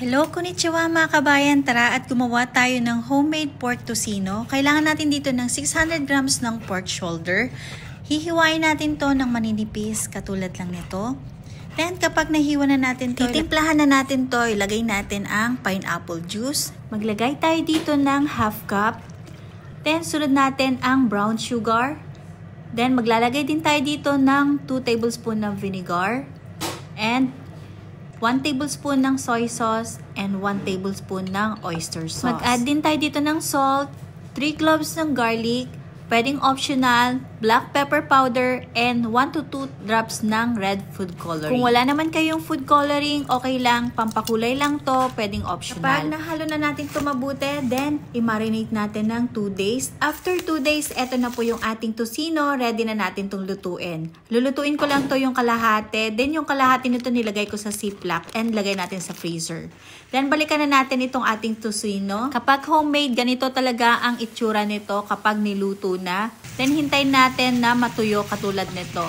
Hello, konnichiwa mga kabayan. Tara at gumawa tayo ng homemade pork tocino. Kailangan natin dito ng 600 grams ng pork shoulder. Hihiwain natin to ng maninipis, katulad lang nito. Then kapag nahiwa na natin to, titimplahan na natin to, ilagay natin ang pineapple juice. Maglagay tayo dito ng half cup. Then sunod natin ang brown sugar. Then maglalagay din tayo dito ng 2 tablespoon ng vinegar. And 1 tablespoon ng soy sauce and 1 tablespoon ng oyster sauce. Mag-add din tayo dito ng salt, 3 cloves ng garlic, pwedeng optional, black pepper powder, and 1 to 2 drops ng red food coloring. Kung wala naman kayong food coloring, okay lang, pampakulay lang to, pwedeng optional. Kapag nahalo na natin ito mabuti, then i-marinate natin ng 2 days. After 2 days, eto na po yung ating tocino, ready na natin itong lutuin. Lulutuin ko lang to yung kalahati, then yung kalahati nito nilagay ko sa ziplock and lagay natin sa freezer. Then balikan na natin itong ating tocino. Kapag homemade, ganito talaga ang itsura nito kapag niluto na. Then hintayin natin na matuyo katulad nito.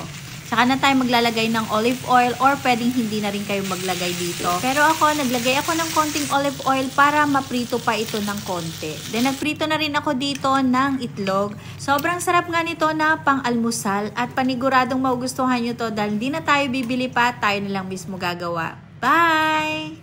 Saka na tayo maglalagay ng olive oil or pwedeng hindi na rin kayo maglagay dito. Pero ako, naglagay ako ng konting olive oil para maprito pa ito ng konti. Then nagprito na rin ako dito ng itlog. Sobrang sarap nga nito na pang-almusal at paniguradong magugustuhan nyo to dahil hindi na tayo bibili pa, tayo na lang mismo gagawa. Bye!